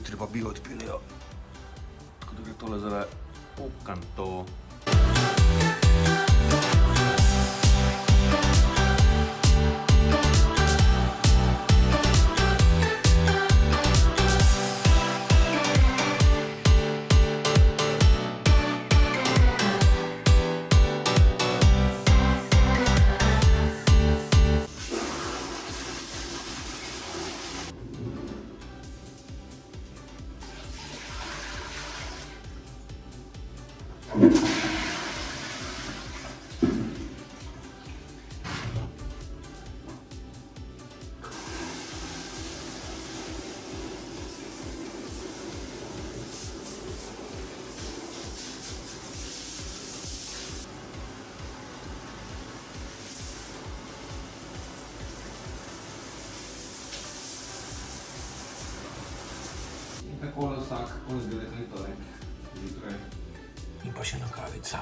jutri pa bi odpeljajo. Tako da gre tole zdaj v kanto. Takole vsak ponedeljek in torek zjutraj. In pa še ena kavica.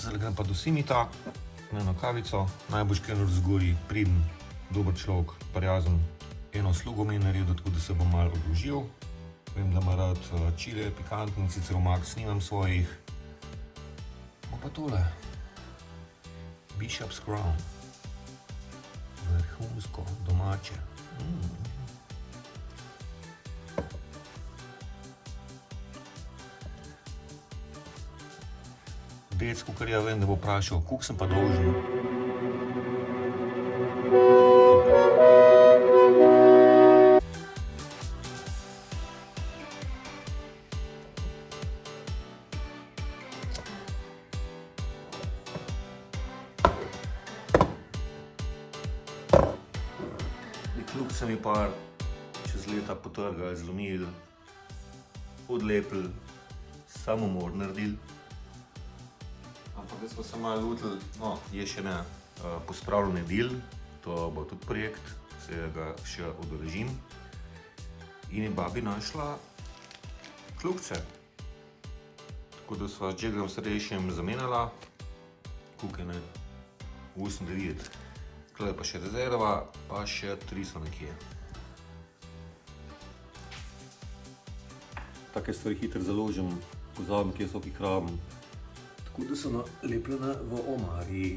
Zdaj grem pa do Simita na eno kavico. Najboljš kaj razgori, priden, dober človek, prijazen. Eno slugo mi je naredil, tako da se bom malo odložil. Vem, da ima rad čile, pikantni, sicer v Max nimam svojih. Pa tole. Bishop's Crown. Vrhunsko, domače. Dec, kukar ja vem, da bo vprašal, koliko sem pa dolžen. Kljub se mi par čez leta potrgali, zlomili, odlepili, samomor naredili. Ampak da smo se malo lutili, no, je še ne pospravljeni del, to bo tudi projekt, se ga še udeležim. In je babi našla kljubce. Tako da sva z Jaggerom starejšim zamenjala, koliko je ne, 8-9. Tukaj je pa še rezerva, pa še 3 so nekje. Take stvari hitro založim, pozabim, kje so, ki hrabim. Tako da so nalepljene v omari.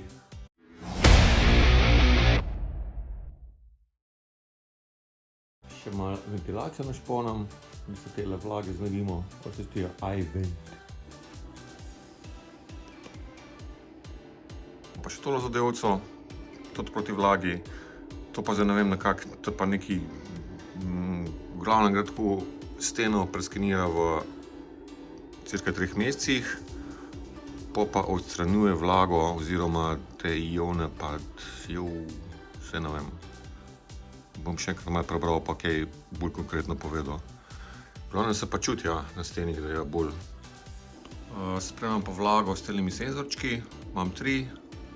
Še malo ventilacijo našponam, da se tele vlage znebimo, pa se tega iVent. Pa še tole zadevco. Tudi proti vlagi, to pa zdaj ne vem nekako, to pa neki, v glavnem gre tako steno preskenira v cirka 3 mesecih, pa odstranjuje vlago oziroma te ione, pa vse ne vem. Bom še enkrat malo prebral, pa kaj bolj konkretno povedal. V glavnem se pa čuti, ja, na steni, da je bolj. Spremljam pa vlago s telimi senzorčki, imam 3.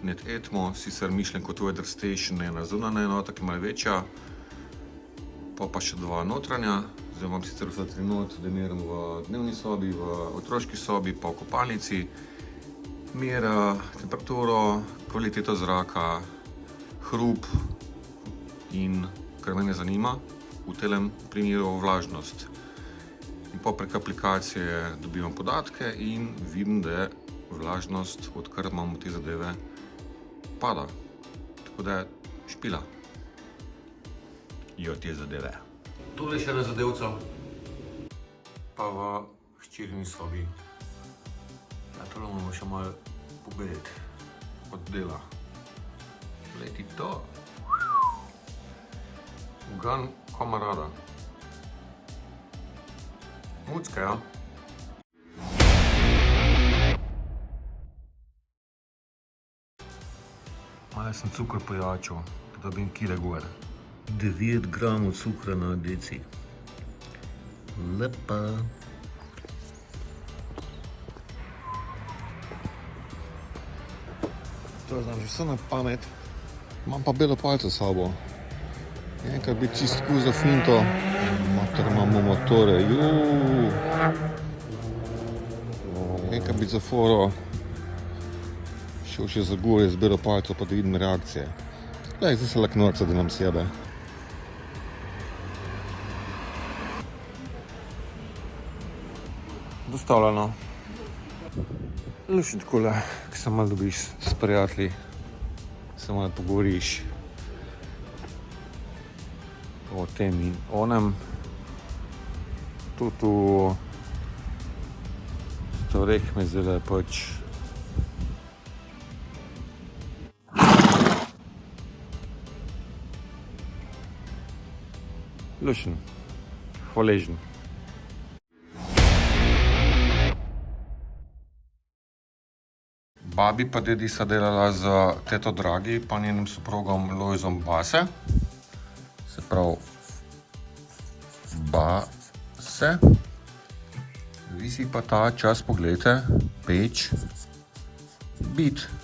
Net Etmo, sicer mišljen kot Weather Station, ena zunanja enota, ki je malo večja, pa še 2 notranja. Zdaj imam sicer vse 3 not, da merim v dnevni sobi, v otroški sobi, pa v kopalnici. Mera temperaturo, kvaliteto zraka, hrup in, kar mene zanima, v telem primeru vlažnost. In pa prek aplikacije dobivam podatke in vidim, da je vlažnost, odkar imamo te zadeve, pada. Tako da je špila. Jo te zadeve. Tole še ena zadevca. Pa v hčerini sobi. Ja, tole moramo še malo pobediti od dela. Glejte to. Gan kamarada. Mucka, ja. Malo sem cukor pojačal, da dobim kile gor. 9 gramov cukra na deci. Lepa. To znam že vse na pamet. Imam pa belo palco s sabo. Enkrat bi čistko za finto. Mater, imamo motore. Enkrat bi za foro Šel še za gore, zbiral palco, pa da vidim reakcije. Zdaj se lak norca, da nam sjebe. Dostavljeno. Lušen takole, ko se malo dobiš s prijatelji, se malo pogovoriš o tem in onem. Tudi v stvareh me zdaj pač lušen, hvaležen. Babi pa dedi sta delala z teto Dragi pa njenim soprogom Lojzom Base. Se pravi Base. Vi si pa ta čas pogledajte peč bitbase.si.